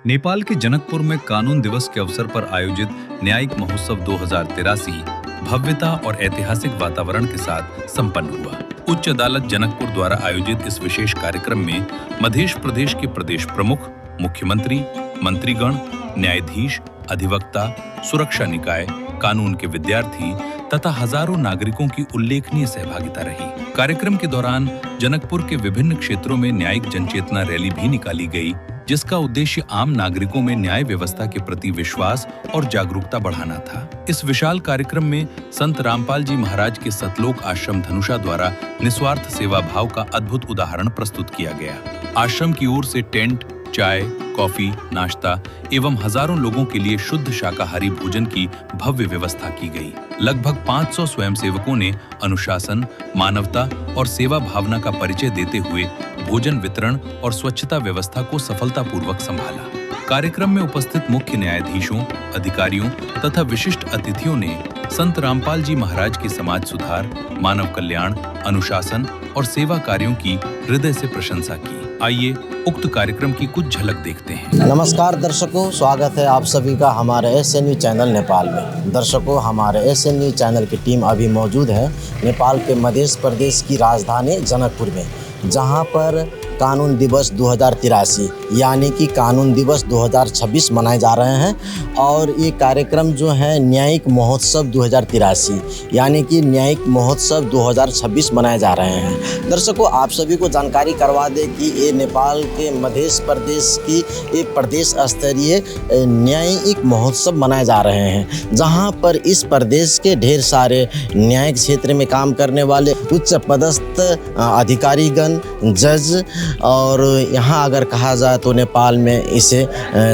नेपाल के जनकपुर में कानून दिवस के अवसर पर आयोजित न्यायिक महोत्सव 2083 भव्यता और ऐतिहासिक वातावरण के साथ संपन्न हुआ। उच्च अदालत जनकपुर द्वारा आयोजित इस विशेष कार्यक्रम में मध्य प्रदेश के प्रदेश प्रमुख, मुख्यमंत्री, मंत्रीगण, न्यायाधीश, अधिवक्ता, सुरक्षा निकाय, कानून के विद्यार्थी तथा हजारों नागरिकों की उल्लेखनीय सहभागिता रही। कार्यक्रम के दौरान जनकपुर के विभिन्न क्षेत्रों में न्यायिक जनचेतना रैली भी निकाली गई, जिसका उद्देश्य आम नागरिकों में न्याय व्यवस्था के प्रति विश्वास और जागरूकता बढ़ाना था। इस विशाल कार्यक्रम में संत रामपाल जी महाराज के सतलोक आश्रम धनुषा द्वारा निस्वार्थ सेवा भाव का अद्भुत उदाहरण प्रस्तुत किया गया। आश्रम की ओर से टेंट, चाय, कॉफी, नाश्ता एवं हजारों लोगों के लिए शुद्ध शाकाहारी भोजन की भव्य व्यवस्था की गई। लगभग 500 स्वयंसेवकों ने अनुशासन, मानवता और सेवा भावना का परिचय देते हुए भोजन वितरण और स्वच्छता व्यवस्था को सफलतापूर्वक संभाला। कार्यक्रम में उपस्थित मुख्य न्यायाधीशों, अधिकारियों तथा विशिष्ट अतिथियों ने संत रामपाल जी महाराज के समाज सुधार, मानव कल्याण, अनुशासन और सेवा कार्यों की हृदय से प्रशंसा की। आइए उक्त कार्यक्रम की कुछ झलक देखते हैं। नमस्कार दर्शकों, स्वागत है आप सभी का हमारे एसएन न्यूज चैनल नेपाल में। दर्शकों, हमारे एसएन न्यूज चैनल की टीम अभी मौजूद है नेपाल के मध्य प्रदेश की राजधानी जनकपुर में, जहां पर कानून दिवस 2083 यानी कि कानून दिवस 2026 मनाए जा रहे हैं। और ये कार्यक्रम जो है न्यायिक महोत्सव 2083 यानी कि न्यायिक महोत्सव 2026 मनाए जा रहे हैं। दर्शकों, आप सभी को जानकारी करवा दें कि ये नेपाल के मध्य प्रदेश की एक प्रदेश स्तरीय न्यायिक महोत्सव मनाए जा रहे हैं, जहां पर इस प्रदेश के ढेर सारे न्यायिक क्षेत्र में काम करने वाले उच्च पदस्थ अधिकारीगण, जज और यहाँ अगर कहा जाए तो नेपाल में इसे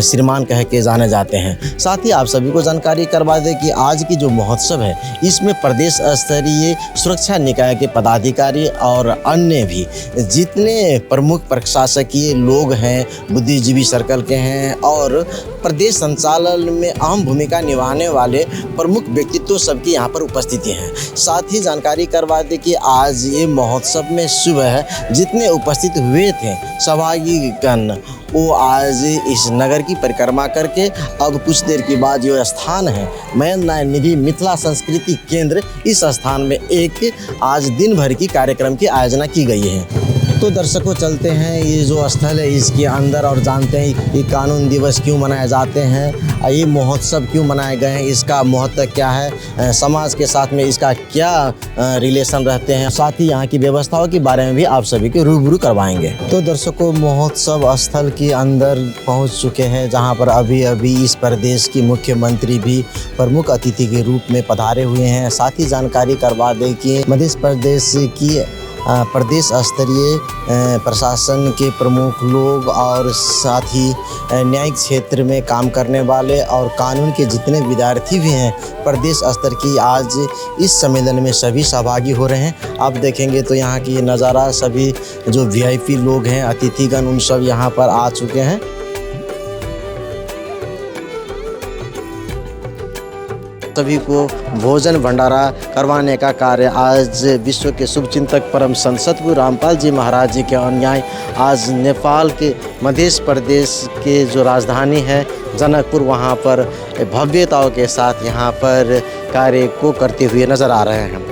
श्रीमान कह के जाने जाते हैं। साथ ही आप सभी को जानकारी करवा दें कि आज की जो महोत्सव है, इसमें प्रदेश स्तरीय सुरक्षा निकाय के पदाधिकारी और अन्य भी जितने प्रमुख प्रशासकीय लोग हैं, बुद्धिजीवी सर्कल के हैं और प्रदेश संचालन में अहम भूमिका निभाने वाले प्रमुख व्यक्तित्व सबकी यहाँ पर उपस्थिति है। साथ ही जानकारी करवा दें कि आज ये महोत्सव में सुबह जितने उपस्थित हुए थे सहभागीगण, वो आज इस नगर की परिक्रमा करके अब कुछ देर के बाद जो स्थान है मैन न्याय निधि मिथिला संस्कृति केंद्र, इस स्थान में एक आज दिन भर की कार्यक्रम की आयोजना की गई है। तो दर्शकों, चलते हैं ये जो स्थल है इसके अंदर और जानते हैं ये कानून दिवस क्यों मनाए जाते हैं, ये महोत्सव क्यों मनाए गए हैं, इसका महत्व क्या है, समाज के साथ में इसका क्या रिलेशन रहते हैं, साथ ही यहाँ की व्यवस्थाओं के बारे में भी आप सभी को रूबरू करवाएंगे। तो दर्शकों, महोत्सव स्थल के अंदर पहुँच चुके हैं, जहाँ पर अभी अभी इस प्रदेश की मुख्यमंत्री भी प्रमुख अतिथि के रूप में पधारे हुए हैं। साथ ही जानकारी करवा दें कि मध्य प्रदेश की प्रदेश स्तरीय प्रशासन के प्रमुख लोग और साथ ही न्यायिक क्षेत्र में काम करने वाले और कानून के जितने विद्यार्थी भी हैं प्रदेश स्तर की आज इस सम्मेलन में सभी सहभागी हो रहे हैं। आप देखेंगे तो यहाँ की नज़ारा, सभी जो वीआईपी लोग हैं, अतिथिगण, उन सब यहाँ पर आ चुके हैं। सभी को भोजन भंडारा करवाने का कार्य आज विश्व के शुभचिंतक परम संत सतगुरु रामपाल जी महाराज जी के अनुयायी आज नेपाल के मध्य प्रदेश के जो राजधानी है जनकपुर, वहाँ पर भव्यताओं के साथ यहाँ पर कार्य को करते हुए नजर आ रहे हैं।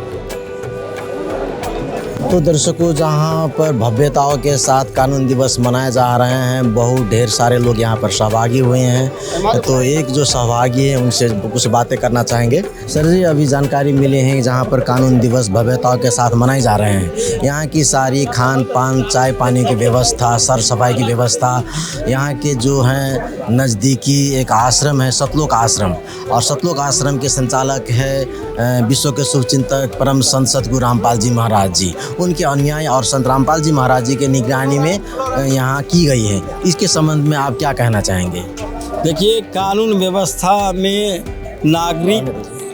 तो दर्शकों, जहाँ पर भव्यताओं के साथ कानून दिवस मनाए जा रहे हैं, बहुत ढेर सारे लोग यहाँ पर सहभागी हुए हैं। तो एक जो सहभागी है उनसे कुछ बातें करना चाहेंगे। सर जी, अभी जानकारी मिली है जहाँ पर कानून दिवस भव्यताओं के साथ मनाए जा रहे हैं, यहाँ की सारी खान पान, चाय पानी की व्यवस्था, सर सफाई की व्यवस्था, यहाँ के जो हैं नज़दीकी एक आश्रम है सतलोक आश्रम, और सतलोक आश्रम के संचालक है विश्व के शुभचिंतक परम संत सतगुरु रामपाल जी महाराज जी, उनके अनुयायी और संत रामपाल जी महाराज जी के निगरानी में यहाँ की गई है। इसके संबंध में आप क्या कहना चाहेंगे? देखिए, कानून व्यवस्था में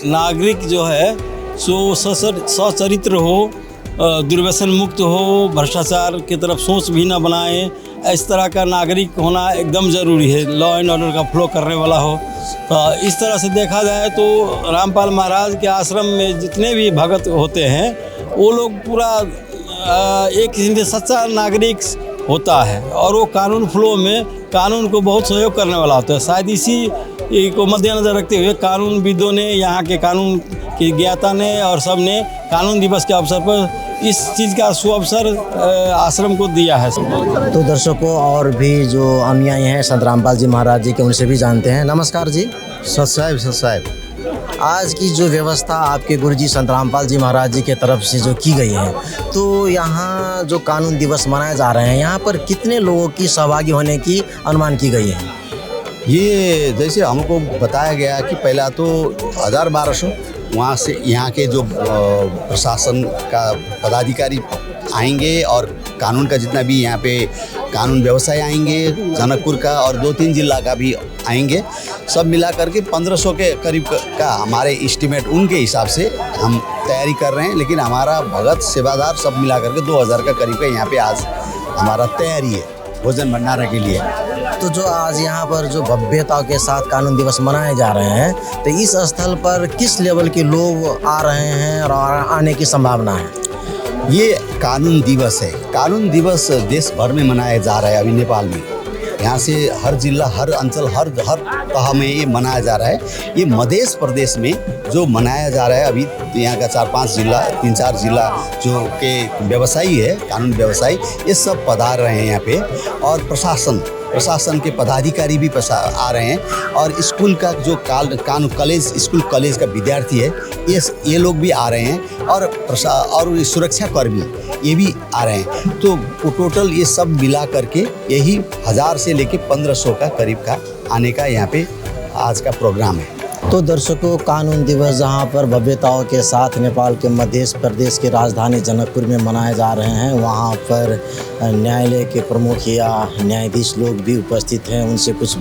नागरिक जो है सो सचरित्र हो, दुर्व्यसन मुक्त हो, भ्रष्टाचार की तरफ सोच भी न बनाए, इस तरह का नागरिक होना एकदम ज़रूरी है। लॉ एंड ऑर्डर का फ्लो करने वाला हो। तो इस तरह से देखा जाए तो रामपाल महाराज के आश्रम में जितने भी भगत होते हैं वो लोग पूरा एक किस्म से सच्चा नागरिक होता है और वो कानून फ्लो में कानून को बहुत सहयोग करने वाला होता है। शायद इसी को मद्देनजर रखते हुए कानूनविदों ने, यहाँ के कानून की ज्ञाता ने और सब ने कानून दिवस के अवसर पर इस चीज़ का सुअवसर आश्रम को दिया है। तो दर्शकों और भी जो अनुयायी हैं संत रामपाल जी महाराज जी के, उनसे भी जानते हैं। नमस्कार जी। सत साहिब आज की जो व्यवस्था आपके गुरुजी संत रामपाल जी महाराज जी के तरफ से जो की गई है, तो यहाँ जो कानून दिवस मनाए जा रहे हैं, यहाँ पर कितने लोगों की सहभागी होने की अनुमान की गई है? ये जैसे हमको बताया गया कि पहला तो 1200 वहाँ से यहाँ के जो प्रशासन का पदाधिकारी आएंगे और कानून का जितना भी यहाँ पे कानून व्यवसाय आएंगे जनकपुर का, और 2-3 जिला का भी आएंगे। सब मिला करके 1500 के करीब का हमारे एस्टीमेट उनके हिसाब से हम तैयारी कर रहे हैं। लेकिन हमारा भगत सेवादार सब मिला करके 2000 का करीब का यहाँ पे आज हमारा तैयारी है भोजन भंडारा के लिए। तो जो आज यहाँ पर जो भव्यता के साथ कानून दिवस मनाए जा रहे हैं, तो इस स्थल पर किस लेवल के लोग आ रहे हैं और आने की संभावना है? ये कानून दिवस है। कानून दिवस देश भर में मनाया जा रहा है अभी नेपाल में। यहाँ से हर जिला, हर अंचल, हर तह में ये मनाया जा रहा है। ये मध्य प्रदेश में जो मनाया जा रहा है अभी, यहाँ का 4-5 जिला, 3-4 जिला जो के व्यवसायी है, कानून व्यवसायी, ये सब पधार रहे हैं यहाँ पे। और प्रशासन के पदाधिकारी भी आ रहे हैं, और स्कूल का जो स्कूल कॉलेज का विद्यार्थी है, ये लोग भी आ रहे हैं, और सुरक्षा कर्मी ये भी आ रहे हैं। तो टोटल ये सब मिला करके यही 1000 से लेके 1500 का करीब का आने का यहाँ पे आज का प्रोग्राम है। तो दर्शकों, कानून दिवस जहां पर भव्यताओं के साथ नेपाल के मध्य प्रदेश की राजधानी जनकपुर में मनाए जा रहे हैं, वहां पर न्यायालय के प्रमुख या न्यायाधीश लोग भी उपस्थित हैं। उनसे कुछ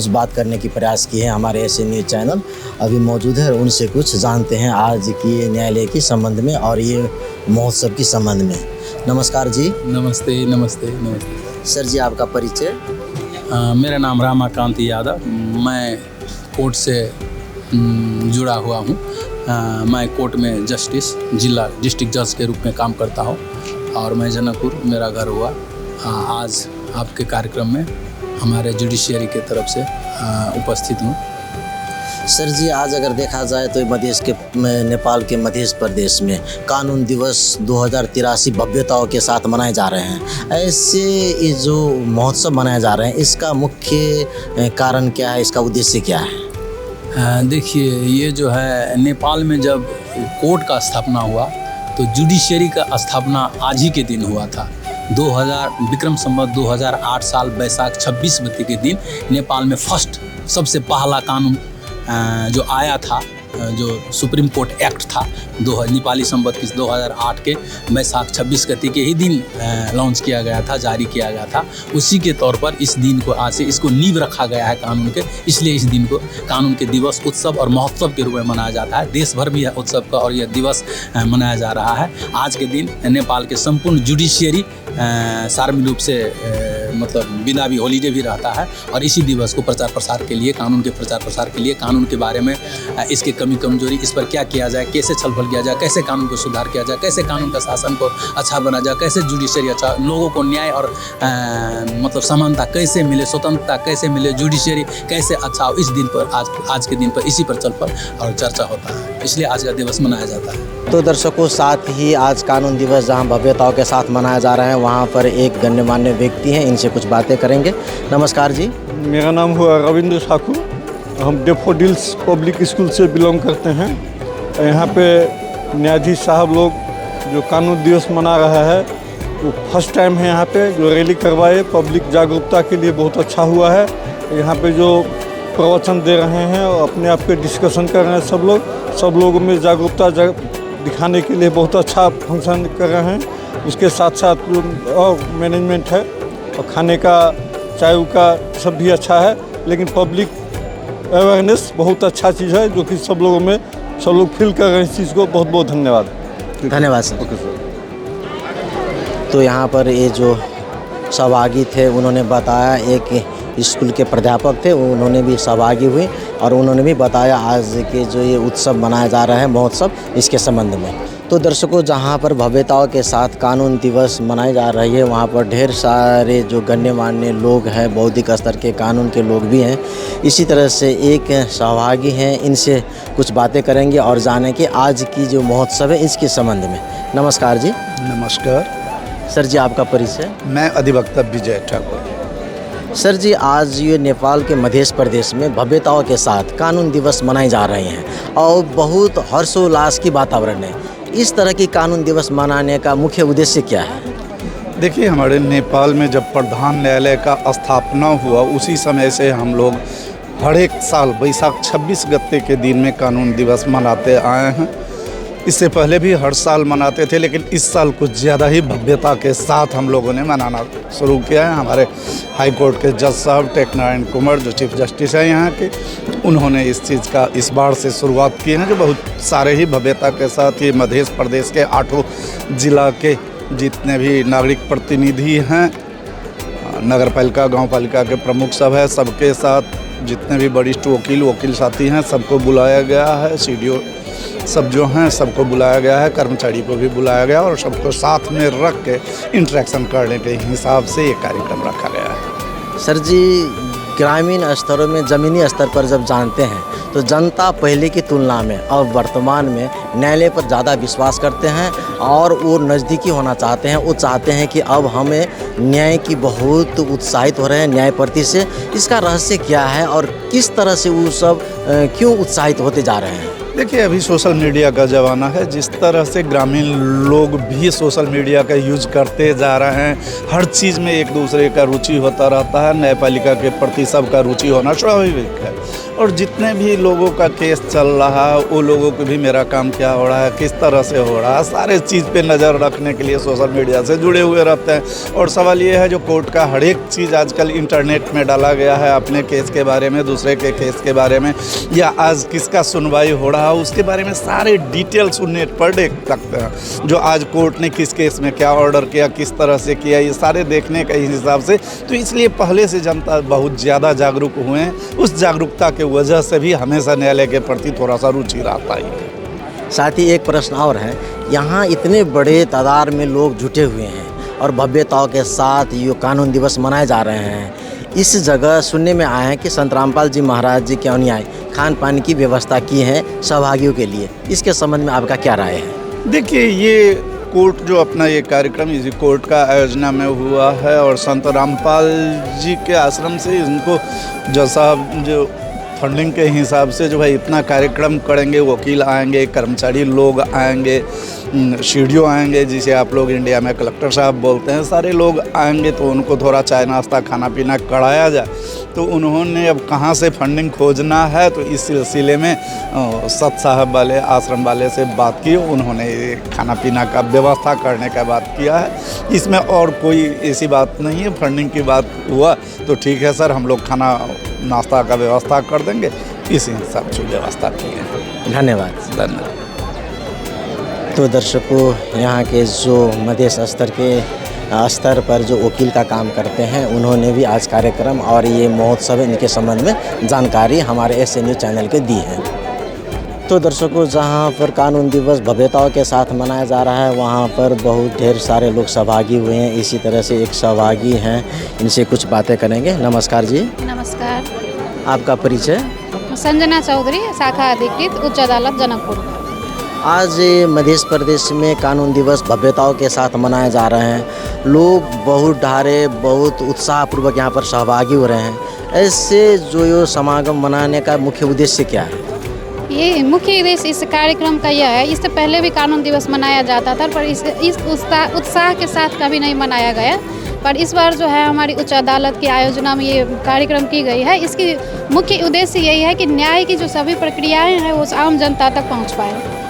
बात करने की प्रयास की है हमारे ऐसे न्यूज़ चैनल अभी मौजूद है, और उनसे कुछ जानते हैं आज की न्यायालय के संबंध में और ये महोत्सव के संबंध में। नमस्कार जी। नमस्ते। सर जी, आपका परिचय? मेरा नाम रामाकांति यादव, मैं कोर्ट से जुड़ा हुआ हूँ। मैं कोर्ट में डिस्ट्रिक्ट जज के रूप में काम करता हूँ, और मैं जनकपुर मेरा घर हुआ। आज आपके कार्यक्रम में हमारे जुडिशियरी के तरफ से उपस्थित हूँ। सर जी, आज अगर देखा जाए तो नेपाल के मध्य प्रदेश में कानून दिवस 2083 भव्यताओं के साथ मनाए जा रहे हैं। ऐसे ये जो महोत्सव मनाए जा रहे हैं, इसका मुख्य कारण क्या है, इसका उद्देश्य क्या है? देखिए, ये जो है नेपाल में जब कोर्ट का स्थापना हुआ तो जुडिशियरी का स्थापना आज ही के दिन हुआ था। 2000 विक्रम संवत 2008 साल बैसाख 26 गते के दिन नेपाल में फर्स्ट सबसे पहला कानून जो आया था, जो सुप्रीम कोर्ट एक्ट था नेपाली संवत की 2008 के बैसाख 26 गते के ही दिन लॉन्च किया गया था, जारी किया गया था। उसी के तौर पर इस दिन को आज से इसको नींव रखा गया है कानून के, इसलिए इस दिन को कानून के दिवस, उत्सव और महोत्सव के रूप में मनाया जाता है। देश भर भी यह उत्सव का और यह दिवस मनाया जा रहा है। आज के दिन नेपाल के संपूर्ण जुडिशियरी सार्वजनिक रूप से मतलब बिना भी हॉलीडे भी रहता है, और इसी दिवस को प्रचार प्रसार के लिए, कानून के प्रचार प्रसार के लिए, कानून के बारे में इसके कमी कमजोरी, इस पर क्या किया जाए, कैसे छलफल किया जाए, कैसे कानून को सुधार किया जाए, कैसे कानून का शासन को अच्छा बना जाए, कैसे जुडिशियरी अच्छा, लोगों को न्याय और मतलब समानता कैसे मिले, स्वतंत्रता कैसे मिले, जुडिशियरी कैसे अच्छा हो, इस दिन पर आज के दिन पर इसी पर चल और चर्चा होता है, इसलिए आज का दिवस मनाया जाता है। तो दर्शकों, साथ ही आज कानून दिवस जहां भव्यताओं के साथ मनाया जा रहा है, वहां पर एक गण्यमान्य व्यक्ति हैं, इनसे कुछ बातें करेंगे। नमस्कार जी। मेरा नाम हुआ रविंद्र ठाकुर, हम डेफोडिल्स पब्लिक स्कूल से बिलोंग करते हैं। यहाँ पे न्यायाधीश साहब लोग जो कानून दिवस मना रहा है, वो फर्स्ट टाइम है यहाँ पे जो रैली करवाए, पब्लिक जागरूकता के लिए बहुत अच्छा हुआ है। यहाँ पे जो प्रवचन दे रहे हैं और अपने आप के डिस्कशन कर रहे हैं, सब लोगों में जागरूकता दिखाने के लिए बहुत अच्छा फंक्शन कर रहे हैं। उसके साथ साथ जो और मैनेजमेंट है और खाने का, चाय का सब भी अच्छा है, लेकिन पब्लिक अवेयरनेस बहुत अच्छा चीज़ है जो कि सब लोग फील कर रहे हैं इस चीज़ को। बहुत बहुत धन्यवाद। धन्यवाद सर। Okay sir. तो यहाँ पर ये जो सहभागी थे, उन्होंने बताया, एक स्कूल के प्राध्यापक थे, उन्होंने भी सहभागी हुए और उन्होंने भी बताया आज के जो ये उत्सव मनाया जा रहा है, महोत्सव, इसके संबंध में। तो दर्शकों, जहां पर भव्यताओं के साथ कानून दिवस मनाई जा रही है, वहां पर ढेर सारे जो गण्यमान्य लोग हैं, बौद्धिक स्तर के कानून के लोग भी हैं। इसी तरह से एक सहभागी हैं, इनसे कुछ बातें करेंगे और जानें कि आज की जो महोत्सव है इसके संबंध में। नमस्कार जी। नमस्कार। सर जी, आपका परिचय? मैं अधिवक्ता विजय ठाकुर। सर जी, आज ये नेपाल के मध्य प्रदेश में भव्यताओं के साथ कानून दिवस मनाए जा रहे हैं और बहुत हर्षोल्लास की वातावरण है। इस तरह की कानून दिवस मनाने का मुख्य उद्देश्य क्या है? देखिए, हमारे नेपाल में जब प्रधान न्यायालय का स्थापना हुआ उसी समय से हम लोग हर एक साल बैसाख 26 गते के दिन में कानून दिवस मनाते आए हैं। इससे पहले भी हर साल मनाते थे, लेकिन इस साल कुछ ज़्यादा ही भव्यता के साथ हम लोगों ने मनाना शुरू किया है। हमारे हाई कोर्ट के जज साहब टेकनारायण कुमार, जो चीफ जस्टिस हैं यहाँ के, उन्होंने इस चीज़ का इस बार से शुरुआत की है, जो बहुत सारे ही भव्यता के साथ ये मध्य प्रदेश के 8 जिला के जितने भी नागरिक प्रतिनिधि हैं, नगर पालिका, गाँव पालिका के प्रमुख सब है, सबके साथ जितने भी वरिष्ठ वकील साथी हैं, सबको बुलाया गया है। CDO सब जो हैं सबको बुलाया गया है, कर्मचारी को भी बुलाया गया और सबको साथ में रख के इंटरेक्शन करने के हिसाब से ये कार्यक्रम रखा गया है। सर जी, ग्रामीण स्तरों में, ज़मीनी स्तर पर जब जानते हैं तो जनता पहले की तुलना में अब वर्तमान में न्यायालय पर ज़्यादा विश्वास करते हैं और वो नज़दीकी होना चाहते हैं। वो चाहते हैं कि अब हमें न्याय की बहुत उत्साहित हो रहे हैं न्याय प्रति से। इसका रहस्य क्या है और किस तरह से वो सब क्यों उत्साहित होते जा रहे हैं? देखिए, अभी सोशल मीडिया का ज़माना है। जिस तरह से ग्रामीण लोग भी सोशल मीडिया का यूज़ करते जा रहे हैं, हर चीज़ में एक दूसरे का रुचि होता रहता है। न्यायपालिका के प्रति सबका रुचि होना स्वाभाविक है और जितने भी लोगों का केस चल रहा है, वो लोगों को भी मेरा काम क्या हो रहा है, किस तरह से हो रहा है, सारे चीज़ पे नज़र रखने के लिए सोशल मीडिया से जुड़े हुए रहते हैं। और सवाल ये है, जो कोर्ट का हर एक चीज़ आजकल इंटरनेट में डाला गया है, अपने केस के बारे में, दूसरे के केस के बारे में, या आज किसका सुनवाई हो रहा है उसके बारे में सारे डिटेल्स नेट पर देख सकते हैं। जो आज कोर्ट ने किस केस में क्या ऑर्डर किया, किस तरह से किया, ये सारे देखने के हिसाब से, तो इसलिए पहले से जनता बहुत ज़्यादा जागरूक हुए हैं। उस जागरूकता के वजह से भी हमेशा न्यायालय के प्रति थोड़ा सा रुचि रहता ही है। साथ ही एक प्रश्न और है, यहाँ इतने बड़े तादाद में लोग जुटे हुए हैं और भव्यताओं के साथ ये कानून दिवस मनाए जा रहे हैं। इस जगह सुनने में आया है कि संत रामपाल जी महाराज जी के अनुयायी खान पान की व्यवस्था की है सहभागियों के लिए। इसके संबंध में आपका क्या राय है? देखिए, ये कोर्ट जो अपना ये कार्यक्रम इसी कोर्ट का आयोजना में हुआ है और संत रामपाल जी के आश्रम से इनको जज साहब जो फंडिंग के हिसाब से जो है इतना कार्यक्रम करेंगे, वकील आएंगे, कर्मचारी लोग आएंगे, CDO आएंगे, जिसे आप लोग इंडिया में कलेक्टर साहब बोलते हैं, सारे लोग आएंगे, तो उनको थोड़ा चाय नाश्ता खाना पीना कराया जाए। तो उन्होंने अब कहाँ से फंडिंग खोजना है, तो इस सिलसिले में सत साहब वाले आश्रम वाले से बात की, उन्होंने खाना पीना का व्यवस्था करने का बात किया है। इसमें और कोई ऐसी बात नहीं है। फंडिंग की बात हुआ तो ठीक है सर, हम लोग खाना नाश्ता का व्यवस्था कर देंगे, इसी हिसाब से व्यवस्था की है। धन्यवाद। तो दर्शकों, यहाँ के जो मध्य स्तर पर जो वकील का काम करते हैं, उन्होंने भी आज कार्यक्रम और ये महोत्सव इनके संबंध में जानकारी हमारे SN न्यूज़ चैनल के दी है। तो दर्शकों, जहाँ पर कानून दिवस भव्यताओं के साथ मनाया जा रहा है, वहाँ पर बहुत ढेर सारे लोग सहभागी हुए हैं। इसी तरह से एक सहभागी हैं, इनसे कुछ बातें करेंगे। नमस्कार जी। नमस्कार। आपका परिचय? संजना चौधरी, शाखा अधिकृत, उच्च अदालत जनकपुर। आज मध्य प्रदेश में कानून दिवस भव्यताओं के साथ मनाए जा रहे हैं। लोग बहुत ढारे, बहुत उत्साहपूर्वक यहाँ पर सहभागी हो रहे हैं। ऐसे जो ये समागम मनाने का मुख्य उद्देश्य क्या है? ये मुख्य उद्देश्य इस कार्यक्रम का यह है, इससे पहले भी कानून दिवस मनाया जाता था, पर इस उत्साह के साथ कभी नहीं मनाया गया। पर इस बार जो है हमारी उच्च अदालत की आयोजना में ये कार्यक्रम की गई है। इसकी मुख्य उद्देश्य यही है कि न्याय की जो सभी प्रक्रियाएं हैं वो आम जनता तक पहुँच पाए।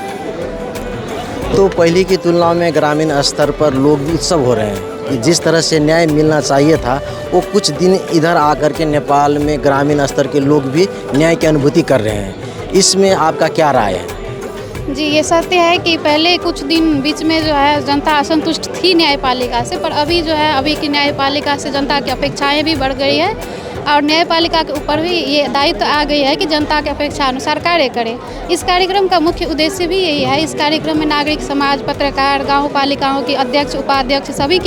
तो पहले की तुलना में ग्रामीण स्तर पर लोग भी उत्सव हो रहे हैं कि जिस तरह से न्याय मिलना चाहिए था, वो कुछ दिन इधर आकर के नेपाल में ग्रामीण स्तर के लोग भी न्याय की अनुभूति कर रहे हैं। इसमें आपका क्या राय है? जी, ये सत्य है कि पहले कुछ दिन बीच में जो है जनता असंतुष्ट थी न्यायपालिका से, पर अभी जो है अभी की न्यायपालिका से जनता की अपेक्षाएं भी बढ़ गई है और न्यायपालिका के ऊपर भी ये दायित्व आ गई है कि जनता की अपेक्षा अनुसार कार्य करे। इस कार्यक्रम का मुख्य उद्देश्य भी यही है। इस कार्यक्रम में नागरिक समाज, पत्रकार, गाँव पालिकाओं के अध्यक्ष, उपाध्यक्ष सभी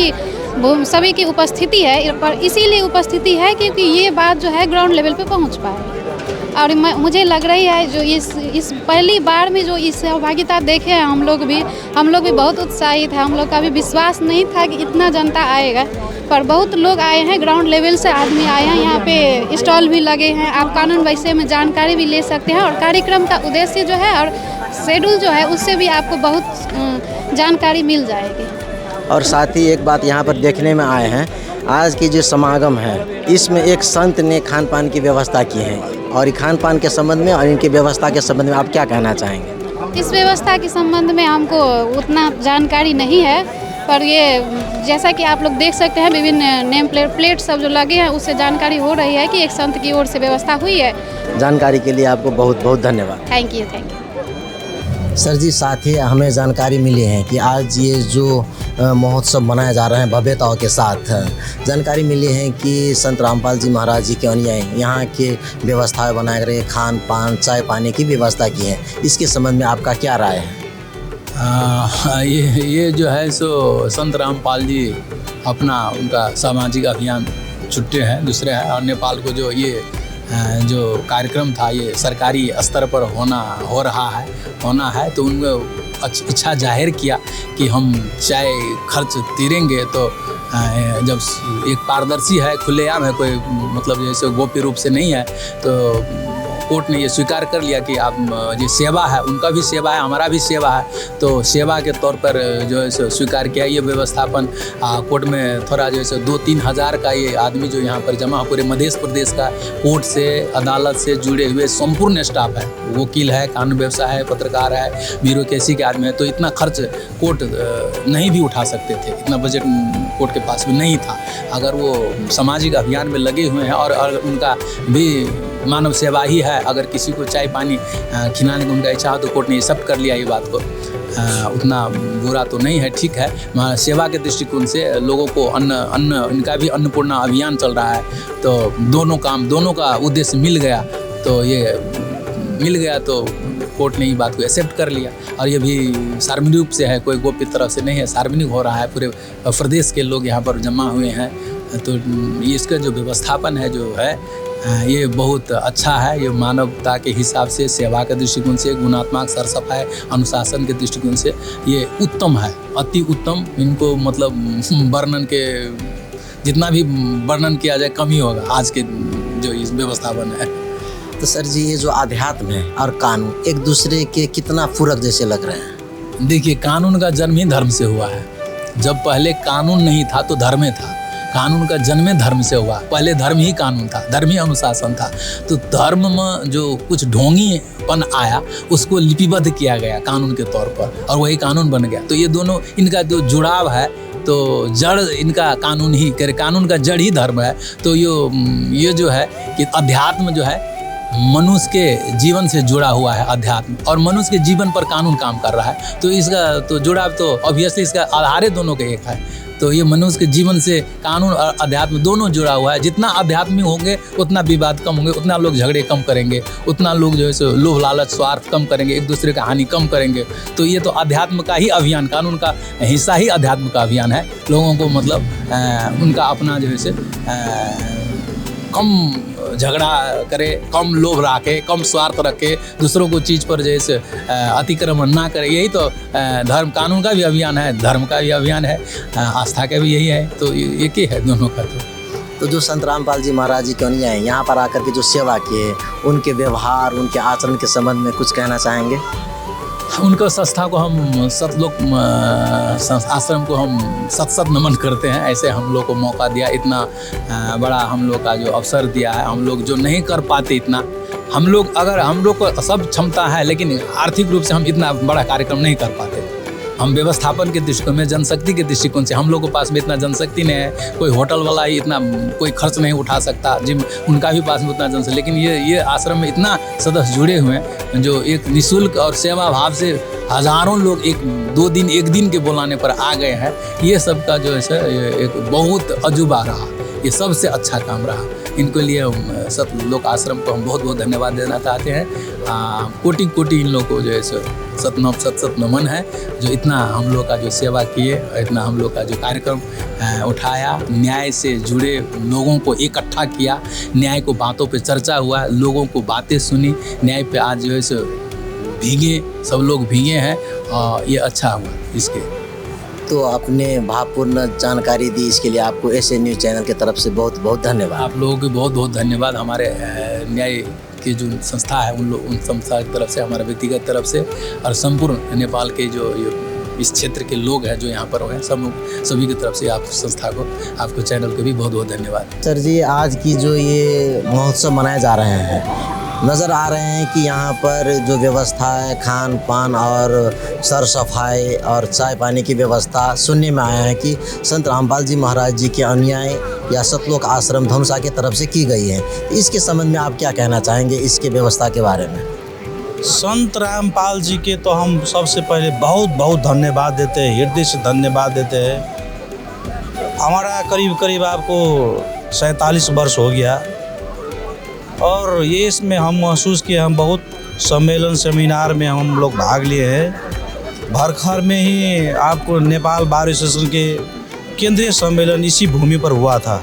की उपस्थिति है। पर इसीलिए उपस्थिति है क्योंकि ये बात जो है ग्राउंड लेवल पे पहुंच पाए। और मुझे लग रही है जो इस पहली बार में जो इस सहभागिता देखे हैं हम लोग भी बहुत उत्साहित है। हम लोग का भी विश्वास नहीं था कि इतना जनता आएगा, पर बहुत लोग आए हैं, ग्राउंड लेवल से आदमी आए हैं। यहाँ पे स्टॉल भी लगे हैं, आप कानून विषय में जानकारी भी ले सकते हैं। और कार्यक्रम का उद्देश्य जो है और शेड्यूल जो है उससे भी आपको बहुत जानकारी मिल जाएगी। और साथ ही एक बात यहाँ पर देखने में आए हैं, आज की जो समागम है इसमें एक संत ने खान पान की व्यवस्था की है, और खान पान के संबंध में और इनकी व्यवस्था के संबंध में आप क्या कहना चाहेंगे? इस व्यवस्था के संबंध में हमको उतना जानकारी नहीं है, पर ये जैसा कि आप लोग देख सकते हैं विभिन्न नेम प्लेट सब जो लगे हैं उससे जानकारी हो रही है कि एक संत की ओर से व्यवस्था हुई है। जानकारी के लिए आपको बहुत बहुत धन्यवाद। Thank you. सर जी, साथ ही हमें जानकारी मिली है कि आज ये जो महोत्सव मनाया जा रहा है भव्यताओं के साथ, जानकारी मिली है कि संत रामपाल जी महाराज जी के अनुयायी यहाँ के व्यवस्थाएं बनाए रहे, खान पान चाय पानी की व्यवस्था की है। इसके संबंध में आपका क्या राय है? ये जो है सो संत रामपाल जी अपना उनका सामाजिक अभियान छुट्टे हैं, दूसरे हैं। और नेपाल को जो ये जो कार्यक्रम था ये सरकारी स्तर पर हो रहा है तो उनको इच्छा जाहिर किया कि हम चाहे खर्च तीरेंगे तो जब एक पारदर्शी है, खुलेआम है, कोई मतलब जैसे गोप्य रूप से नहीं है, तो कोर्ट ने ये स्वीकार कर लिया कि आप जो सेवा है उनका भी सेवा है, हमारा भी सेवा है, तो सेवा के तौर पर जो है स्वीकार किया। ये व्यवस्थापन कोर्ट में थोड़ा जो है 2-3 हज़ार का ये आदमी जो यहाँ पर जमा पूरे मध्य प्रदेश का कोर्ट से अदालत से जुड़े हुए संपूर्ण स्टाफ है, वकील है, कानून व्यवसाय है, पत्रकार है, ब्यूरोक्रेसी के आदमी है। तो इतना खर्च कोर्ट नहीं भी उठा सकते थे, इतना बजट कोर्ट के पास भी नहीं था। अगर वो सामाजिक अभियान में लगे हुए हैं और उनका भी मानव सेवा ही है, अगर किसी को चाय पानी खिलाने की उनका इच्छा हो तो कोर्ट ने ये सब कर लिया। ये बात को उतना बुरा तो नहीं है, ठीक है। सेवा के दृष्टिकोण से लोगों को अन्न इनका भी अन्नपूर्णा अभियान चल रहा है, तो दोनों का उद्देश्य मिल गया, तो कोर्ट ने ये बात को एक्सेप्ट कर लिया। और ये भी सार्वजनिक रूप से है, कोई गोप्य तरफ से नहीं है, सार्वजनिक हो रहा है, पूरे प्रदेश के लोग यहाँ पर जमा हुए हैं। तो ये इसका जो व्यवस्थापन है जो है ये बहुत अच्छा है। ये मानवता के हिसाब से, सेवा के दृष्टिकोण से, गुणात्मक सरसफाई अनुशासन के दृष्टिकोण से ये उत्तम है, अति उत्तम। इनको मतलब वर्णन के जितना भी वर्णन किया जाए कम ही होगा आज के जो इस व्यवस्थापन है। तो सर जी, ये जो आध्यात्म है और कानून एक दूसरे के कितना पूरक जैसे लग रहे हैं? देखिए, कानून का जन्म ही धर्म से हुआ है। जब पहले कानून नहीं था तो धर्म था, कानून का जन्म धर्म से हुआ। पहले धर्म ही कानून था, धर्म ही अनुशासन था। तो धर्म में जो कुछ ढोंगीपन आया उसको लिपिबद्ध किया गया कानून के तौर पर, और वही कानून बन गया। तो ये दोनों इनका जो जुड़ाव है, तो जड़ इनका कानून ही, कानून का जड़ ही धर्म है। तो ये जो है कि अध्यात्म जो है मनुष्य के जीवन से जुड़ा हुआ है अध्यात्म, और मनुष्य के जीवन पर कानून काम कर रहा है। तो इसका तो जुड़ाव तो ऑब्वियसली इसका आधार दोनों के एक है। तो ये मनुष्य के जीवन से कानून और अध्यात्म दोनों जुड़ा हुआ है। जितना आध्यात्मिक होंगे उतना विवाद कम होंगे, उतना लोग झगड़े कम करेंगे, उतना लोग जो है सो लोभ लालच स्वार्थ कम करेंगे, एक दूसरे का हानि कम करेंगे। तो ये तो अध्यात्म का ही अभियान, कानून का हिस्सा ही अध्यात्म का अभियान है। लोगों को मतलब उनका अपना जो है से कम झगड़ा करे, कम लोभ रखे, कम स्वार्थ रखे, दूसरों को चीज़ पर जैसे अतिक्रमण ना करे। यही तो धर्म, कानून का भी अभियान है, धर्म का भी अभियान है, आस्था का भी यही है। तो एक ही है दोनों का। तो जो संत रामपाल जी महाराज जी के अनुयायी यहाँ पर आकर के जो सेवा किए, उनके व्यवहार, उनके आचरण के संबंध में कुछ कहना चाहेंगे? उनको संस्था को हम सतलोक आश्रम को हम सत नमन करते हैं। ऐसे हम लोग को मौका दिया, इतना बड़ा हम लोग का जो अवसर दिया है। हम लोग जो नहीं कर पाते इतना, हम लोग को सब क्षमता है, लेकिन आर्थिक रूप से हम इतना बड़ा कार्यक्रम नहीं कर पाते। हम व्यवस्थापन के दृष्टिकोण में, जनशक्ति के दृष्टिकोण से हम लोग के पास में इतना जनशक्ति नहीं है। कोई होटल वाला ही इतना कोई खर्च नहीं उठा सकता, जिम उनका भी पास में उतना जनशक्ति। लेकिन ये आश्रम में इतना सदस्य जुड़े हुए हैं जो एक निःशुल्क और सेवा भाव से हज़ारों लोग एक दिन के बुलाने पर आ गए हैं। ये सब का जो है एक बहुत अजूबा रहा, ये सबसे अच्छा काम रहा। इनके लिए हम सतलोक आश्रम को हम बहुत बहुत धन्यवाद देना चाहते हैं। कोटि कोटि इन लोगों को जो है सो सत नमन है, जो इतना हम लोग का जो सेवा किए, इतना हम लोग का जो कार्यक्रम उठाया, न्याय से जुड़े लोगों को इकट्ठा किया, न्याय को बातों पे चर्चा हुआ, लोगों को बातें सुनी, न्याय पे आज जो है सो भीगे, सब लोग भीगे हैं और ये अच्छा हुआ इसके। तो आपने भावपूर्ण जानकारी दी, इसके लिए आपको एसएन न्यूज़ चैनल की तरफ से बहुत बहुत धन्यवाद। आप लोगों को बहुत बहुत धन्यवाद। हमारे न्याय की जो संस्था है उन संस्था की तरफ से, हमारे व्यक्तिगत तरफ से और संपूर्ण नेपाल के जो इस क्षेत्र के लोग हैं जो यहाँ पर हैं, सभी की तरफ से आप संस्था को, आपको चैनल को भी बहुत बहुत धन्यवाद। सर जी, आज की जो ये महोत्सव मनाए जा रहे हैं, नज़र आ रहे हैं कि यहाँ पर जो व्यवस्था है, खान पान और सर सफाई और चाय पानी की व्यवस्था, सुनने में आया है कि संत रामपाल जी महाराज जी के अनुयायी या सतलोक आश्रम धमसा की तरफ से की गई है। इसके संबंध में आप क्या कहना चाहेंगे, इसके व्यवस्था के बारे में? संत रामपाल जी के तो हम सबसे पहले बहुत बहुत धन्यवाद देते हैं, हृदय से धन्यवाद देते हैं। हमारा करीब करीब आपको 47 वर्ष हो गया और ये इसमें हम महसूस किए, हम बहुत सम्मेलन सेमिनार में हम लोग भाग लिए हैं। भरखर में ही आपको नेपाल बार एसोसिएशन के केंद्रीय सम्मेलन इसी भूमि पर हुआ था,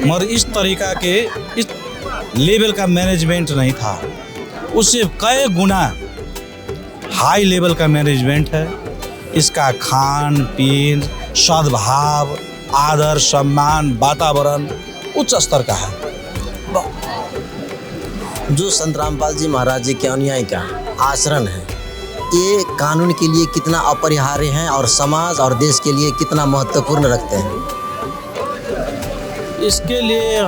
मगर इस तरीका के इस लेवल का मैनेजमेंट नहीं था। उससे कई गुना हाई लेवल का मैनेजमेंट है। इसका खान पीन, सद्भाव, आदर, सम्मान, वातावरण उच्च स्तर का है। जो संत रामपाल जी महाराज जी के अनुयायी का आचरण है, ये कानून के लिए कितना अपरिहार्य है और समाज और देश के लिए कितना महत्वपूर्ण रखते हैं? इसके लिए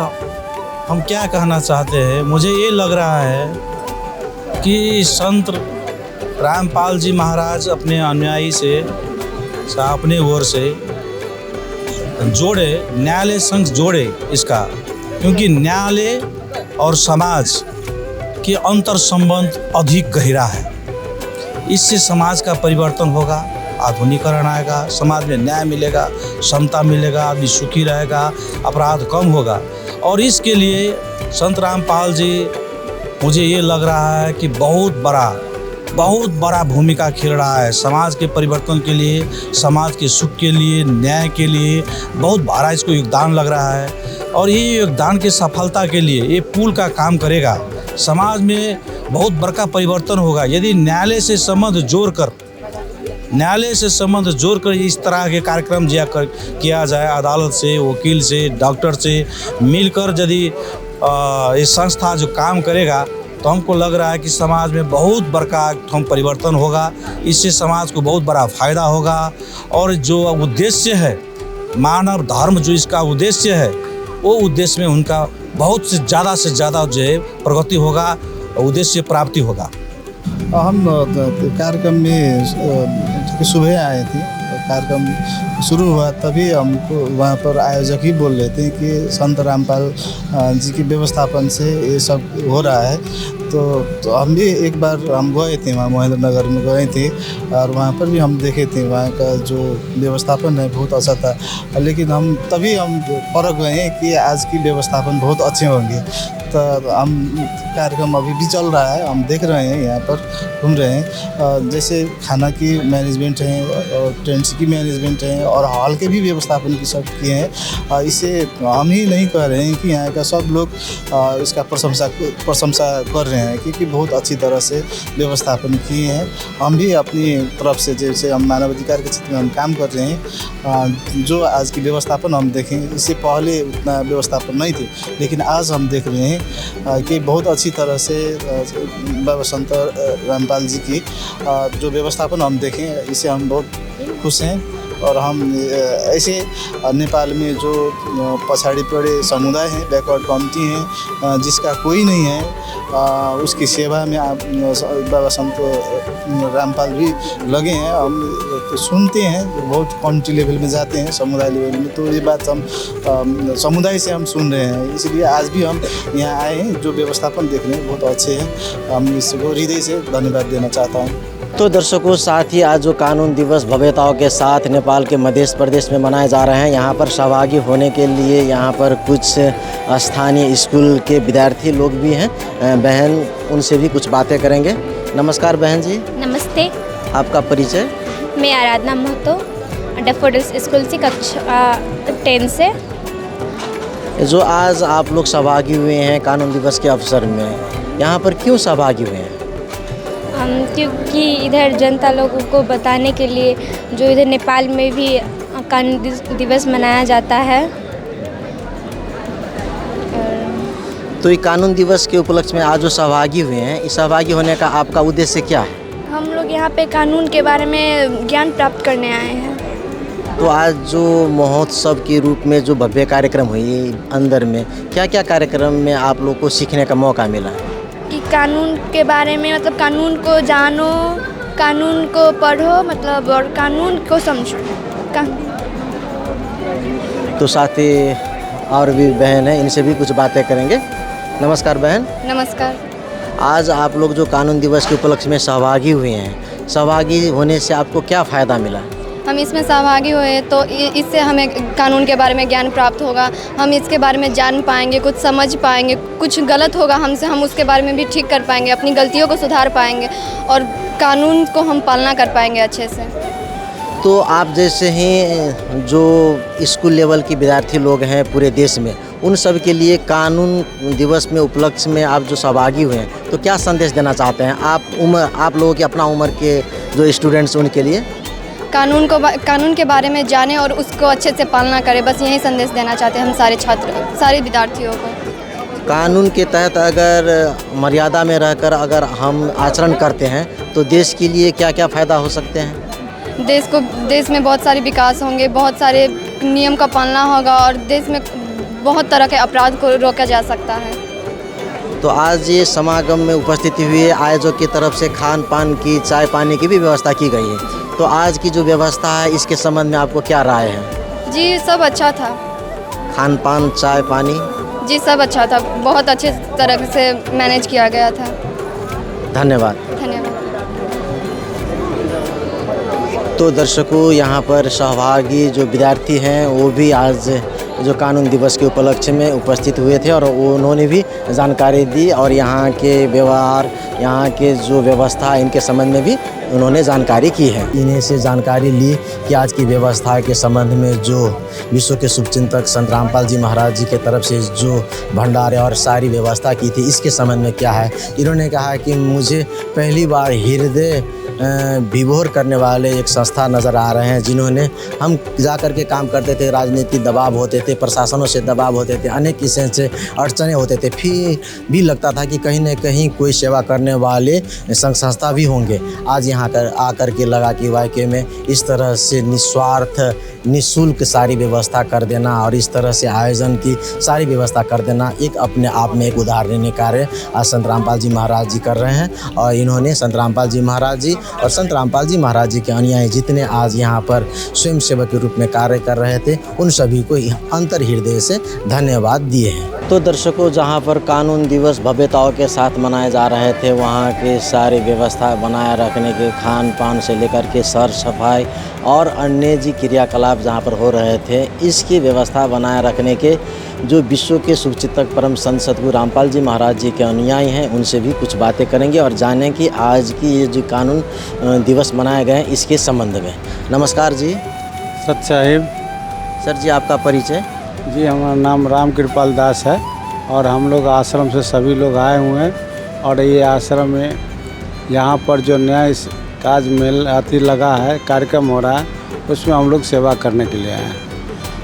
हम क्या कहना चाहते हैं, मुझे ये लग रहा है कि संत रामपाल जी महाराज अपने अनुयायी से अपने ओर से जोड़े, न्यायालय संघ जोड़े इसका, क्योंकि न्यायालय और समाज के अंतर संबंध अधिक गहरा है। इससे समाज का परिवर्तन होगा, आधुनिकीकरण आएगा, समाज में न्याय मिलेगा, समता मिलेगा, आदमी सुखी रहेगा, अपराध कम होगा। और इसके लिए संत रामपाल जी, मुझे ये लग रहा है कि बहुत बड़ा भूमिका खेल रहा है समाज के परिवर्तन के लिए, समाज के सुख के लिए, न्याय के लिए बहुत बड़ा इसको योगदान लग रहा है। और ये योगदान की सफलता के लिए ये पुल का काम करेगा, समाज में बहुत बड़ा परिवर्तन होगा। यदि न्यायालय से संबंध जोड़कर इस तरह के कार्यक्रम किया जाए, अदालत से, वकील से, डॉक्टर से मिलकर यदि ये संस्था जो काम करेगा, तो हमको लग रहा है कि समाज में बहुत बड़ा परिवर्तन होगा। इससे समाज को बहुत बड़ा फायदा होगा। और जो उद्देश्य है, मानव धर्म जो इसका उद्देश्य है, वो उद्देश्य में उनका बहुत से ज़्यादा जो है प्रगति होगा, उद्देश्य प्राप्ति होगा। हम कार्यक्रम में सुबह आए थे, कार्यक्रम शुरू हुआ तभी हमको वहाँ पर आयोजक ही बोल रहे थे कि संत रामपाल जी के व्यवस्थापन से ये सब हो रहा है। तो हम भी एक बार हम गए थे वहाँ, महेंद्र नगर में गए थे और वहाँ पर भी हम देखे थे, वहाँ का जो व्यवस्थापन है बहुत अच्छा था। लेकिन हम परख गए कि आज की व्यवस्थापन बहुत अच्छे होंगे। तो हम कार्यक्रम अभी भी चल रहा है, हम देख रहे हैं, यहाँ पर घूम रहे हैं। जैसे खाना की मैनेजमेंट है और टेंट्स की मैनेजमेंट है और हॉल के भी व्यवस्थापन की सब किए हैं। इसे हम ही नहीं कह रहे हैं कि यहाँ का सब लोग इसका प्रशंसा कर रहे हैं, क्योंकि बहुत अच्छी तरह से व्यवस्थापन किए हैं। हम भी अपनी तरफ से, जैसे हम मानवाधिकार के क्षेत्र में हम काम कर रहे हैं, जो आज की व्यवस्थापन हम देखें, इससे पहले उतना व्यवस्थापन नहीं थे, लेकिन आज हम देख रहे हैं कि बहुत अच्छी तरह से बाबा संत रामपाल जी की जो व्यवस्थापन हम देखें, इससे हम बहुत खुश हैं। और हम ऐसे नेपाल में जो पछाड़ी पड़े समुदाय हैं, बैकवर्ड कम्युनिटी हैं, जिसका कोई नहीं है, उसकी सेवा में बाबा संत रामपाल भी लगे हैं। हम तो सुनते हैं, बहुत कम्युनिटी लेवल में जाते हैं, समुदाय लेवल में, तो ये बात हम समुदाय से हम सुन रहे हैं। इसलिए आज भी हम यहाँ आए हैं, जो व्यवस्थापन देख रहे हैं बहुत अच्छे हैं। हम इसको हृदय से धन्यवाद देना चाहता हूँ। तो दर्शकों, साथ ही आज जो कानून दिवस भव्यताओं के साथ नेपाल के मध्य प्रदेश में मनाए जा रहे हैं, यहाँ पर सहभागी होने के लिए यहाँ पर कुछ स्थानीय स्कूल के विद्यार्थी लोग भी हैं। बहन, उनसे भी कुछ बातें करेंगे। नमस्कार बहन जी। नमस्ते। आपका परिचय? मैं आराधना महतो, डैफोडिल्स स्कूल से कक्षा 10 से। जो आज आप लोग सहभागी हुए हैं कानून दिवस के अवसर में, यहाँ पर क्यों सहभागी हुए हैं? क्योंकि इधर जनता लोगों को बताने के लिए जो इधर नेपाल में भी कानून दिवस मनाया जाता है। तो ये कानून दिवस के उपलक्ष्य में आज जो सहभागी हुए हैं, इस सहभागी होने का आपका उद्देश्य क्या है? हम लोग यहाँ पे कानून के बारे में ज्ञान प्राप्त करने आए हैं। तो आज जो महोत्सव के रूप में जो भव्य कार्यक्रम हुई, अंदर में क्या क्या कार्यक्रम में आप लोग को सीखने का मौका मिला? कि कानून के बारे में, मतलब कानून को जानो, कानून को पढ़ो, मतलब और कानून को समझो। तो साथ ही और भी बहन है, इनसे भी कुछ बातें करेंगे। नमस्कार बहन। नमस्कार। आज आप लोग जो कानून दिवस के उपलक्ष्य में सहभागी हुए हैं, सहभागी होने से आपको क्या फ़ायदा मिला? हम इसमें सहभागी हुए तो इससे हमें कानून के बारे में ज्ञान प्राप्त होगा, हम इसके बारे में जान पाएंगे, कुछ समझ पाएंगे, कुछ गलत होगा हमसे, हम उसके बारे में भी ठीक कर पाएंगे, अपनी गलतियों को सुधार पाएंगे और कानून को हम पालना कर पाएंगे अच्छे से। तो आप जैसे ही जो स्कूल लेवल के विद्यार्थी लोग हैं पूरे देश में, उन सब के लिए कानून दिवस में उपलक्ष्य में आप जो सहभागी हुए हैं, तो क्या संदेश देना चाहते हैं आप लोगों के अपना उम्र के जो स्टूडेंट्स उनके लिए? कानून के बारे में जाने और उसको अच्छे से पालना करें, बस यही संदेश देना चाहते हैं हम सारे छात्र, सारे विद्यार्थियों को। कानून के तहत अगर मर्यादा में रहकर अगर हम आचरण करते हैं तो देश के लिए क्या क्या फ़ायदा हो सकते हैं? देश में बहुत सारे विकास होंगे, बहुत सारे नियम का पालना होगा और देश में बहुत तरह के अपराध को रोका जा सकता है। तो आज ये समागम में उपस्थिति हुई आयोजक की तरफ से खान पान की, चाय पानी की भी व्यवस्था की गई है। तो आज की जो व्यवस्था है इसके संबंध में आपको क्या राय है? जी सब अच्छा था। खान पान, चाय पानी? जी सब अच्छा था, बहुत अच्छे तरह से मैनेज किया गया था। धन्यवाद। धन्यवाद। तो दर्शकों, यहाँ पर सहभागी जो विद्यार्थी हैं वो भी आज जो कानून दिवस के उपलक्ष्य में उपस्थित हुए थे और उन्होंने भी जानकारी दी और यहाँ के व्यवहार, यहाँ के जो व्यवस्था, इनके संबंध में भी उन्होंने जानकारी की है। इन्हीं से जानकारी ली कि आज की व्यवस्था के संबंध में जो विश्व के शुभचिंतक संत रामपाल जी महाराज जी के तरफ से जो भंडारे और सारी व्यवस्था की थी, इसके संबंध में क्या है। इन्होंने कहा कि मुझे पहली बार हृदय विभोर करने वाले एक संस्था नज़र आ रहे हैं, जिन्होंने हम जा कर के काम करते थे, राजनीतिक दबाव होते थे, प्रशासनों से दबाव होते थे, अनेक किस्म से अड़चने होते थे, फिर भी लगता था कि कहीं न कहीं कोई सेवा करने वाले संघ संस्था भी होंगे। आज यहाँ आकर के लगा कि वाकई में इस तरह से निस्वार्थ, निःशुल्क सारी व्यवस्था कर देना और इस तरह से आयोजन की सारी व्यवस्था कर देना एक अपने आप में एक उदाहरणीय कार्य आज संत रामपाल जी महाराज जी कर रहे हैं। और इन्होंने संत रामपाल जी महाराज जी और संत रामपाल जी महाराज जी के अनुयायी जितने आज यहाँ पर स्वयं सेवक के रूप में कार्य कर रहे थे, उन सभी को अंतर हृदय से धन्यवाद दिए हैं। तो दर्शकों, जहाँ पर कानून दिवस भव्यताओं के साथ मनाए जा रहे थे, वहाँ के सारी व्यवस्था बनाए रखने के, खान पान से लेकर के सर सफाई और अन्य जी क्रियाकलाप जहाँ पर हो रहे थे, इसकी व्यवस्था बनाए रखने के जो विश्व के शुभचिंतक परम संत सद्गुरु रामपाल जी महाराज जी के अनुयायी हैं, उनसे भी कुछ बातें करेंगे और जानें कि आज की ये जो कानून दिवस मनाए गए इसके संबंध में। नमस्कार जी। सत साहिब। सर जी, आपका परिचय? जी, हमारा नाम राम कृपाल दास है और हम लोग आश्रम से सभी लोग आए हुए हैं और ये आश्रम में यहाँ पर जो न्याय काज मेल आती लगा है, कार्यक्रम हो रहा है, उसमें हम लोग सेवा करने के लिए आए हैं।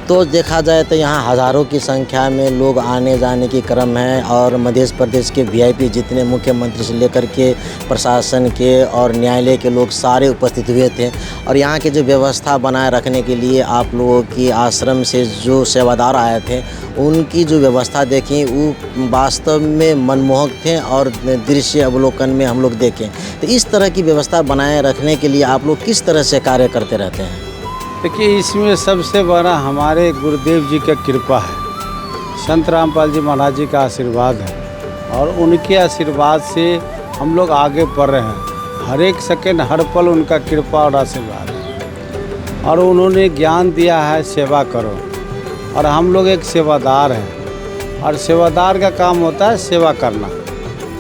तो देखा जाए तो यहाँ हज़ारों की संख्या में लोग आने जाने की क्रम है और मध्य प्रदेश के वीआईपी जितने मुख्यमंत्री से लेकर के प्रशासन के और न्यायालय के लोग सारे उपस्थित हुए थे और यहाँ की जो व्यवस्था बनाए रखने के लिए आप लोगों की आश्रम से जो सेवादार आए थे, उनकी जो व्यवस्था देखी वो वास्तव में मनमोहक थे और दृश्य अवलोकन में हम लोग देखें तो इस तरह की व्यवस्था बनाए रखने के लिए आप लोग किस तरह से कार्य करते रहते हैं? देखिए, इसमें सबसे बड़ा हमारे गुरुदेव जी का कृपा है, संत रामपाल जी महाराज जी का आशीर्वाद है और उनके आशीर्वाद से हम लोग आगे बढ़ रहे हैं। हर एक सेकंड हर पल उनका कृपा और आशीर्वाद है। और उन्होंने ज्ञान दिया है सेवा करो, और हम लोग एक सेवादार हैं, और सेवादार का काम होता है सेवा करना।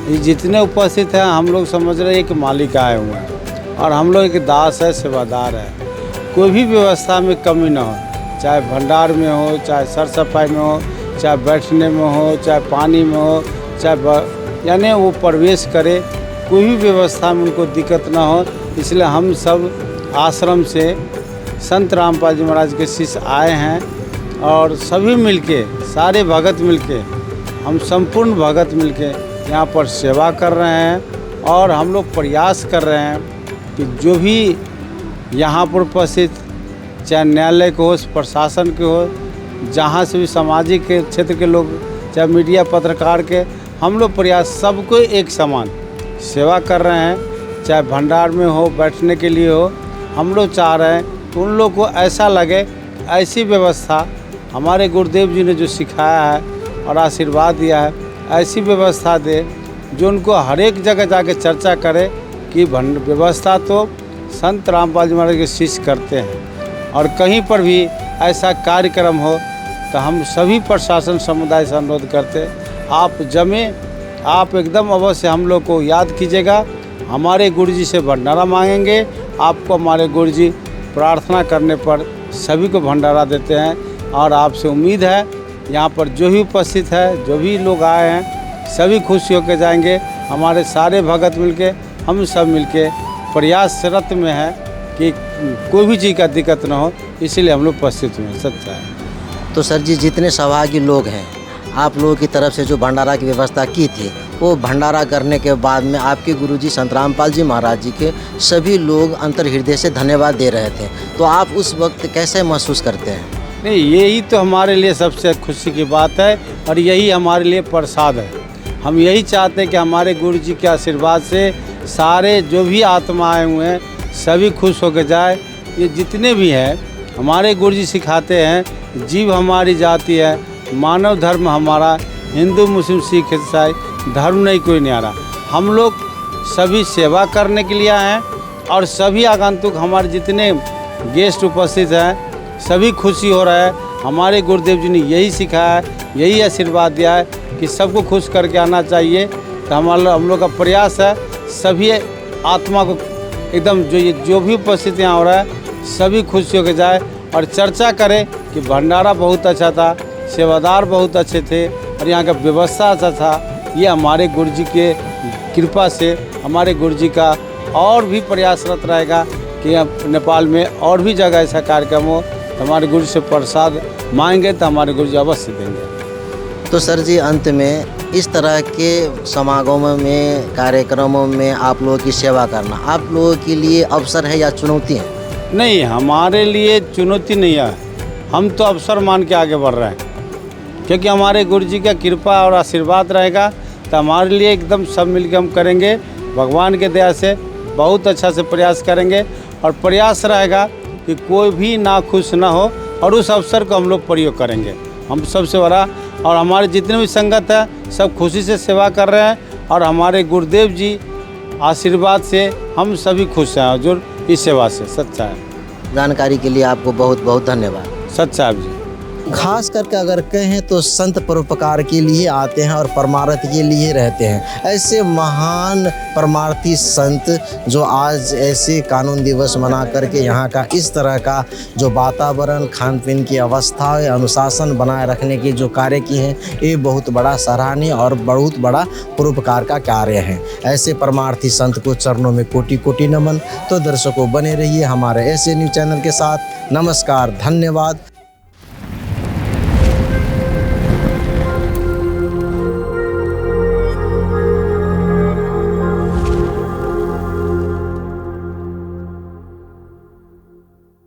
ये जितने उपस्थित हैं हम लोग समझ रहे हैं एक मालिक आए हुए हैं, और हम लोग एक दास है, सेवादार है। कोई भी व्यवस्था में कमी ना हो, चाहे भंडार में हो, चाहे सर सफाई में हो, चाहे बैठने में हो, चाहे पानी में हो, चाहे यानी वो प्रवेश करे, कोई भी व्यवस्था में उनको दिक्कत ना हो। इसलिए हम सब आश्रम से संत रामपाल जी महाराज के शिष्य आए हैं, और सभी मिलके, सारे भगत मिलके, हम संपूर्ण भगत मिलके यहाँ पर सेवा कर रहे हैं। और हम लोग प्रयास कर रहे हैं कि जो भी यहाँ पर उपस्थित, चाहे न्यायालय के हो, प्रशासन के हो, जहाँ से भी सामाजिक के क्षेत्र के लोग, चाहे मीडिया पत्रकार के, हम लोग प्रयास सबको एक समान सेवा कर रहे हैं। चाहे भंडार में हो, बैठने के लिए हो, हम लोग चाह रहे हैं कि उन लोग को ऐसा लगे, ऐसी व्यवस्था हमारे गुरुदेव जी ने जो सिखाया है और आशीर्वाद दिया है, ऐसी व्यवस्था दे जो उनको हर एक जगह जाके चर्चा करे कि व्यवस्था तो संत रामपाल जी महाराज के शिष्य करते हैं। और कहीं पर भी ऐसा कार्यक्रम हो तो हम सभी प्रशासन समुदाय से अनुरोध करते, आप जमे, आप एकदम अवश्य हम लोग को याद कीजिएगा। हमारे गुरुजी से भंडारा मांगेंगे, आपको हमारे गुरुजी प्रार्थना करने पर सभी को भंडारा देते हैं। और आपसे उम्मीद है यहाँ पर जो भी उपस्थित है, जो भी लोग आए हैं, सभी खुशी होकर जाएंगे। हमारे सारे भगत मिलके, हम सब मिलके प्रयासरत में हैं कि कोई भी चीज़ का दिक्कत ना हो, इसीलिए हम लोग उपस्थित हुए हैं। सच्चा है। तो सर जी, जितने सहभागी लोग हैं, आप लोगों की तरफ से जो भंडारा की व्यवस्था की थी, वो भंडारा करने के बाद में आपके गुरुजी संत रामपाल जी महाराज जी के सभी लोग अंतर हृदय से धन्यवाद दे रहे थे, तो आप उस वक्त कैसे महसूस करते हैं? नहीं, यही तो हमारे लिए सबसे खुशी की बात है, और यही हमारे लिए प्रसाद है। हम यही चाहते हैं कि हमारे गुरुजी के आशीर्वाद से सारे जो भी आत्मा आए हुए हैं सभी खुश होकर जाए। ये जितने भी हैं, हमारे गुरुजी सिखाते हैं, जीव हमारी जाति है, मानव धर्म हमारा, हिंदू मुस्लिम सिख ईसाई धर्म नहीं कोई न्यारा। हम लोग सभी सेवा करने के लिए आए हैं, और सभी आगंतुक हमारे जितने गेस्ट उपस्थित हैं सभी खुशी हो रहा है। हमारे गुरुदेव जी ने यही सिखाया है, यही आशीर्वाद दिया है कि सबको खुश करके आना चाहिए। तो हम लोग का प्रयास है सभी आत्मा को एकदम जो भी उपस्थित यहाँ हो रहा है सभी खुशियों के जाए, और चर्चा करें कि भंडारा बहुत अच्छा था, सेवादार बहुत अच्छे थे, और यहाँ का व्यवस्था अच्छा था। ये हमारे गुरुजी के कृपा से हमारे गुरुजी का और भी प्रयासरत रहेगा कि नेपाल में और भी जगह ऐसा कार्यक्रम हो। हमारे गुरु से प्रसाद मांगेंगे तो हमारे गुरुजी अवश्य देंगे। तो सर जी, अंत में इस तरह के समागमों में, कार्यक्रमों में आप लोगों की सेवा करना आप लोगों के लिए अवसर है या चुनौती है? नहीं, हमारे लिए चुनौती नहीं है, हम तो अवसर मान के आगे बढ़ रहे हैं, क्योंकि हमारे गुरुजी का कृपा और आशीर्वाद रहेगा तो हमारे लिए एकदम सब मिलकर हम करेंगे। भगवान के दया से बहुत अच्छा से प्रयास करेंगे, और प्रयास रहेगा कि कोई भी नाखुश ना हो, और उस अवसर को हम लोग प्रयोग करेंगे। हम सबसे बड़ा, और हमारे जितने भी संगत है सब खुशी से सेवा कर रहे हैं, और हमारे गुरुदेव जी आशीर्वाद से हम सभी खुश हैं हजूर इस सेवा से। सच्चा है। जानकारी के लिए आपको बहुत बहुत धन्यवाद। सच्चा है जी। खास करके अगर कहें तो संत परोपकार के लिए आते हैं और परमार्थ के लिए रहते हैं। ऐसे महान परमार्थी संत जो आज ऐसे कानून दिवस मना करके यहाँ का इस तरह का जो वातावरण, खान पीन की अवस्था, अनुशासन बनाए रखने की जो कार्य किए हैं, ये बहुत बड़ा सराहनीय और बहुत बड़ा परोपकार का कार्य है। ऐसे परमार्थी संत को चरणों में कोटि कोटि नमन। तो दर्शकों, बने रहिए हमारे SN न्यूज़ चैनल के साथ। नमस्कार, धन्यवाद।